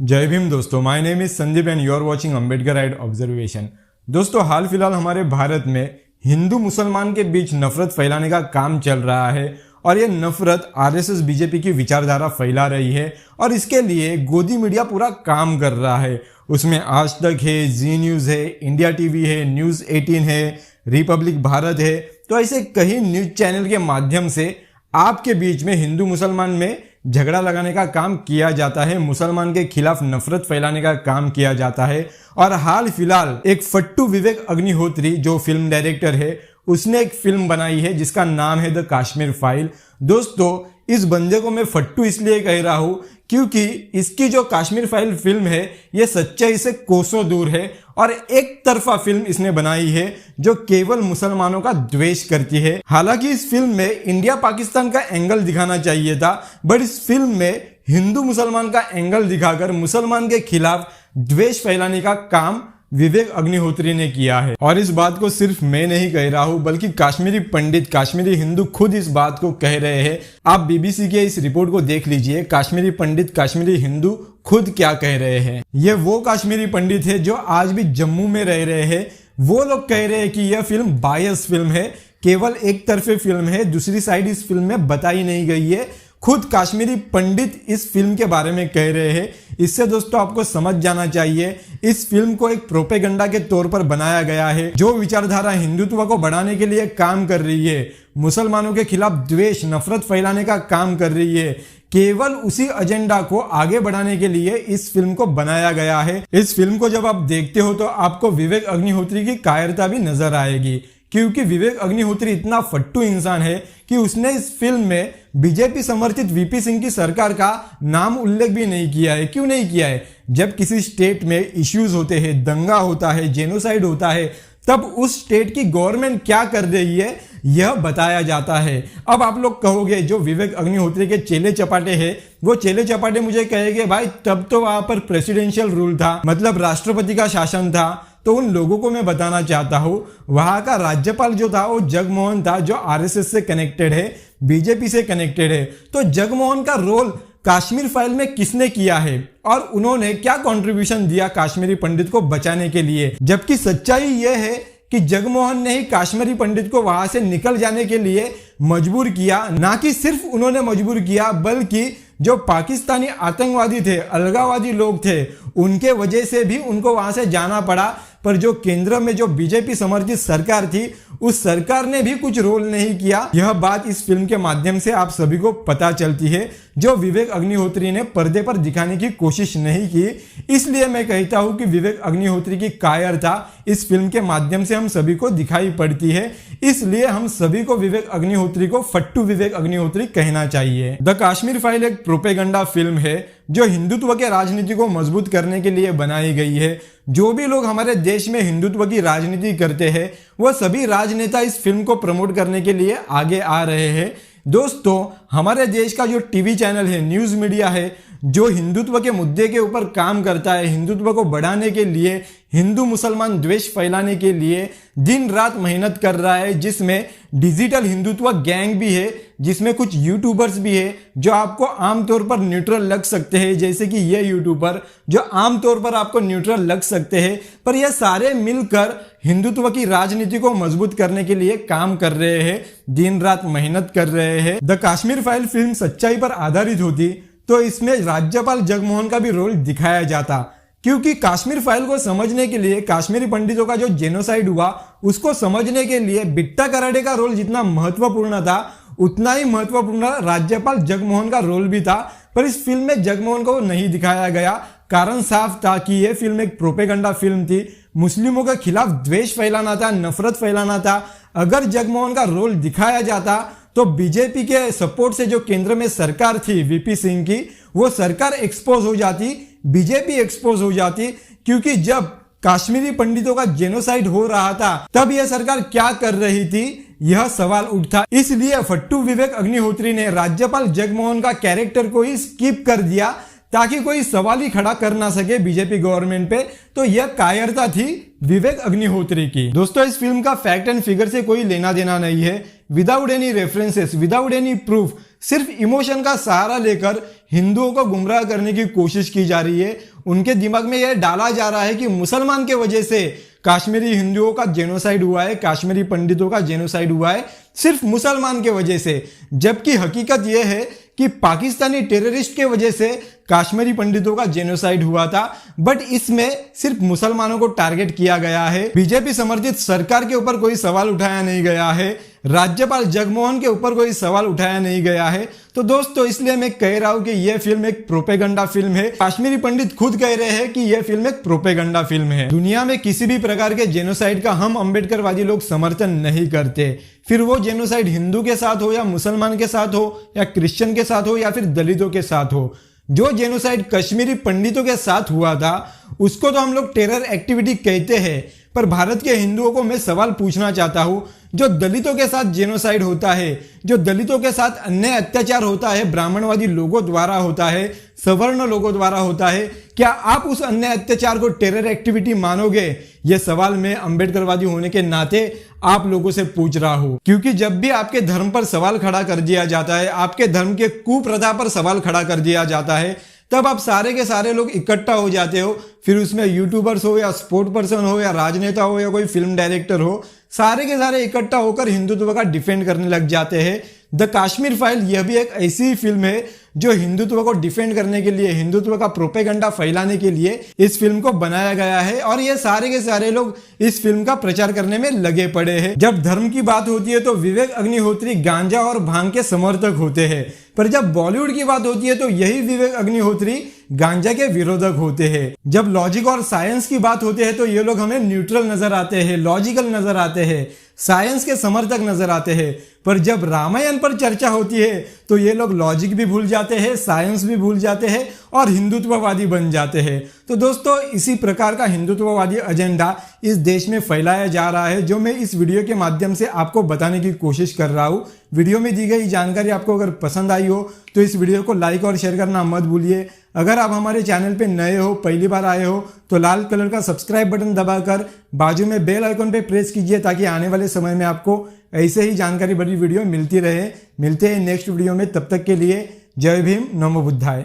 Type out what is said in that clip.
जय भीम दोस्तों, my name is Sandeep and you are watching Ambedkar right observation. दोस्तों, हाल फिलहाल हमारे भारत में हिंदू मुसलमान के बीच नफरत फैलाने का काम चल रहा है और ये नफरत आरएसएस बीजेपी की विचारधारा फैला रही है और इसके लिए गोदी मीडिया पूरा काम कर रहा है। उसमें आज तक है, जी न्यूज़ है, इंडिया टीवी है, न्यूज़ 18 है, रिपब्लिक भारत है। तो ऐसे कई न्यूज चैनल के माध्यम से आपके बीच में हिंदू मुसलमान में झगड़ा लगाने का काम किया जाता है, मुसलमान के खिलाफ नफरत फैलाने का काम किया जाता है। और हाल फिलहाल एक फट्टू विवेक अग्निहोत्री जो फिल्म डायरेक्टर है, उसने एक फिल्म बनाई है जिसका नाम है द कश्मीर फाइल। दोस्तों, इस बंदे को मैं फट्टू इसलिए कह रहा हूं क्योंकि इसकी जो कश्मीर फाइल फिल्म है ये सच्चाई से कोसों दूर है और एक तरफा फिल्म इसने बनाई है जो केवल मुसलमानों का द्वेष करती है। हालांकि इस फिल्म में इंडिया पाकिस्तान का एंगल दिखाना चाहिए था, बट इस फिल्म में हिंदू मुसलमान का एंगल दिखाकर मुसलमान के खिलाफ द्वेष फैलाने का काम विवेक अग्निहोत्री ने किया है। और इस बात को सिर्फ मैं नहीं कह रहा हूं बल्कि कश्मीरी पंडित, कश्मीरी हिंदू खुद इस बात को कह रहे हैं। आप बीबीसी के इस रिपोर्ट को देख लीजिए, कश्मीरी पंडित, कश्मीरी हिंदू खुद क्या कह रहे हैं। ये वो कश्मीरी पंडित है जो आज भी जम्मू में रह रहे हैं। वो लोग कह रहे हैं कि यह फिल्म बायस फिल्म है, केवल एक तरफे फिल्म है, दूसरी साइड इस फिल्म में बताई नहीं गई है। खुद कश्मीरी पंडित इस फिल्म के बारे में कह रहे हैं। इससे दोस्तों आपको समझ जाना चाहिए, इस फिल्म को एक प्रोपेगेंडा के तौर पर बनाया गया है जो विचारधारा हिंदुत्व को बढ़ाने के लिए काम कर रही है, मुसलमानों के खिलाफ द्वेष, नफरत फैलाने का काम कर रही है। केवल उसी एजेंडा को आगे बढ़ाने के लिए इस फिल्म को बनाया गया है। इस फिल्म को जब आप देखते हो तो आपको विवेक अग्निहोत्री की कायरता भी नजर आएगी क्योंकि विवेक अग्निहोत्री इतना फट्टू इंसान है कि उसने इस फिल्म में बीजेपी समर्थित वीपी सिंह की सरकार का नाम उल्लेख भी नहीं किया है। क्यों नहीं किया है? जब किसी स्टेट में इश्यूज होते हैं, दंगा होता है, जेनोसाइड होता है, तब उस स्टेट की गवर्नमेंट क्या कर रही है यह बताया जाता है। अब आप लोग कहोगे जो विवेक अग्निहोत्री के चेले चपाटे हैं, वो चेले चपाटे मुझे कहेंगे भाई तब तो वहां पर प्रेसिडेंशियल रूल था, मतलब राष्ट्रपति का शासन था। तो उन लोगों को मैं बताना चाहता हूं, वहां का राज्यपाल जो था वो जगमोहन था जो आरएसएस से कनेक्टेड है, बीजेपी से कनेक्टेड है। तो जगमोहन का रोल कश्मीर फाइल में किसने किया है और उन्होंने क्या कंट्रीब्यूशन दिया कश्मीरी पंडित को बचाने के लिए? जबकि सच्चाई यह है कि जगमोहन ने ही कश्मीरी पंडित को वहां से निकल जाने के लिए मजबूर किया। ना कि सिर्फ उन्होंने मजबूर किया बल्कि जो पाकिस्तानी आतंकवादी थे, अलगाववादी लोग थे, उनके वजह से भी उनको वहां से जाना पड़ा। पर जो केंद्र में जो बीजेपी समर्थित सरकार थी, उस सरकार ने भी कुछ रोल नहीं किया। यह बात इस फिल्म के माध्यम से आप सभी को पता चलती है जो विवेक अग्निहोत्री ने पर्दे पर दिखाने की कोशिश नहीं की। इसलिए मैं कहता हूं कि विवेक अग्निहोत्री की कायरता इस फिल्म के माध्यम से हम सभी को दिखाई पड़ती है। इसलिए हम सभी को विवेक अग्निहोत्री को फट्टू विवेक अग्निहोत्री कहना चाहिए। द कश्मीर फाइल एक प्रोपेगेंडा फिल्म है जो हिंदुत्व के राजनीति को मजबूत करने के लिए बनाई गई है। जो भी लोग हमारे देश में हिंदुत्व की राजनीति करते हैं वो सभी राजनेता इस फिल्म को प्रमोट करने के लिए आगे आ रहे हैं। दोस्तों, हमारे देश का जो टीवी चैनल है, न्यूज़ मीडिया है, जो हिंदुत्व के मुद्दे के ऊपर काम करता है, हिंदुत्व को बढ़ाने के लिए, हिंदू मुसलमान द्वेष फैलाने के लिए दिन रात मेहनत कर रहा है, जिसमें डिजिटल हिंदुत्व गैंग भी है, जिसमें कुछ यूट्यूबर्स भी है जो आपको आमतौर पर न्यूट्रल लग सकते हैं, जैसे कि ये यूट्यूबर जो आमतौर पर आपको न्यूट्रल लग सकते हैं, पर ये सारे मिलकर हिंदुत्व की राजनीति को मजबूत करने के लिए काम कर रहे हैं, दिन रात मेहनत कर रहे हैं। द कश्मीर फाइल फिल्म सच्चाई पर आधारित होती तो इसमें राज्यपाल जगमोहन का भी रोल दिखाया जाता, क्योंकि कश्मीर फाइल को समझने के लिए, कश्मीरी पंडितों का जो जेनोसाइड हुआ उसको समझने के लिए बिट्टा कराडे का रोल जितना महत्वपूर्ण था उतना ही महत्वपूर्ण राज्यपाल जगमोहन का रोल भी था। पर इस फिल्म में जगमोहन को नहीं दिखाया गया। कारण साफ था कि यह फिल्म एक प्रोपेगेंडा फिल्म थी, मुस्लिमों के खिलाफ द्वेष फैलाना था, नफरत फैलाना था। अगर जगमोहन का रोल दिखाया जाता तो बीजेपी के सपोर्ट से जो केंद्र में सरकार थी वीपी सिंह की, वो सरकार एक्सपोज हो जाती, बीजेपी एक्सपोज हो जाती। क्योंकि जब कश्मीरी पंडितों का जेनोसाइड हो रहा था तब यह सरकार क्या कर रही थी, यह सवाल उठता। इसलिए फट्टू विवेक अग्निहोत्री ने राज्यपाल जगमोहन का कैरेक्टर को ही स्किप कर दिया ताकि कोई सवाल ही खड़ा कर ना सके बीजेपी गवर्नमेंट पे। तो यह कायरता थी विवेक अग्निहोत्री की। दोस्तों, इस फिल्म का फैक्ट एंड फिगर से कोई लेना देना नहीं है। Without any references, without any proof, सिर्फ इमोशन का सहारा लेकर हिंदुओं को गुमराह करने की कोशिश की जा रही है। उनके दिमाग में यह डाला जा रहा है कि मुसलमान के वजह से कश्मीरी हिंदुओं का जेनोसाइड हुआ है, कश्मीरी पंडितों का जेनोसाइड हुआ है सिर्फ मुसलमान के वजह से। जबकि हकीकत यह है कि पाकिस्तानी टेररिस्ट के वजह से कश्मीरी पंडितों का जेनोसाइड हुआ था, बट इसमें सिर्फ मुसलमानों को टारगेट किया गया है। बीजेपी समर्थित सरकार के ऊपर कोई सवाल उठाया नहीं गया है, राज्यपाल जगमोहन के ऊपर कोई सवाल उठाया नहीं गया है। तो दोस्तों इसलिए मैं कह रहा हूं कि यह फिल्म एक प्रोपेगंडा फिल्म है। कश्मीरी पंडित खुद कह रहे हैं कि यह फिल्म एक प्रोपेगंडा फिल्म है। दुनिया में किसी भी प्रकार के जेनोसाइड का हम अम्बेडकरवादी लोग समर्थन नहीं करते, फिर वो जेनोसाइड हिंदू के साथ हो या मुसलमान के साथ हो या क्रिश्चियन के साथ हो या फिर दलितों के साथ हो। जो जेनोसाइड कश्मीरी पंडितों के साथ हुआ था उसको तो हम लोग टेरर एक्टिविटी कहते हैं, पर भारत के हिंदुओं को मैं सवाल पूछना चाहता हूं, जो दलितों के साथ जेनोसाइड होता है, जो दलितों के साथ अन्य अत्याचार होता है, ब्राह्मणवादी लोगों द्वारा होता है, सवर्ण लोगों द्वारा होता है, क्या आप उस अन्य अत्याचार को टेरर एक्टिविटी मानोगे? यह सवाल मैं अम्बेडकरवादी होने के नाते आप लोगों से पूछ रहा हूं। क्योंकि जब भी आपके धर्म पर सवाल खड़ा कर दिया जाता है, आपके धर्म के कुप्रथा पर सवाल खड़ा कर दिया जाता है, तब आप सारे के सारे लोग इकट्ठा हो जाते हो। फिर उसमें यूट्यूबर्स हो या स्पोर्ट पर्सन हो या राजनेता हो या कोई फिल्म डायरेक्टर हो, सारे के सारे इकट्ठा होकर हिंदुत्व का डिफेंड करने लग जाते हैं। द कश्मीर फाइल यह भी एक ऐसी फिल्म है जो हिंदुत्व को डिफेंड करने के लिए, हिंदुत्व का प्रोपेगेंडा फैलाने के लिए इस फिल्म को बनाया गया है, और ये सारे के सारे लोग इस फिल्म का प्रचार करने में लगे पड़े हैं। जब धर्म की बात होती है तो विवेक अग्निहोत्री गांजा और भांग के समर्थक होते हैं, पर जब बॉलीवुड की बात होती है तो यही विवेक अग्निहोत्री गांजा के विरोधक होते हैं। जब लॉजिक और साइंस की बात होती है तो ये लोग हमें न्यूट्रल नजर आते हैं, लॉजिकल नजर आते हैं, साइंस के समर्थक नजर आते हैं। पर जब रामायण पर चर्चा होती है तो ये लोग लॉजिक भी भूल जाते हैं, साइंस भी भूल जाते हैं और हिंदुत्ववादी बन जाते हैं। तो दोस्तों इसी प्रकार का हिंदुत्ववादी एजेंडा इस देश में फैलाया जा रहा है, जो मैं इस वीडियो के माध्यम से आपको बताने की कोशिश कर रहा हूँ। वीडियो में दी गई जानकारी आपको अगर पसंद आई हो तो इस वीडियो को लाइक और शेयर करना मत भूलिए। अगर आप हमारे चैनल पे नए हो, पहली बार आए हो, तो लाल कलर का सब्सक्राइब बटन दबाकर बाजू में बेल आइकन पे प्रेस कीजिए, ताकि आने वाले समय में आपको ऐसे ही जानकारी भरी वीडियो मिलती रहे। मिलते हैं नेक्स्ट वीडियो में, तब तक के लिए जय भीम, नमो बुद्धाय।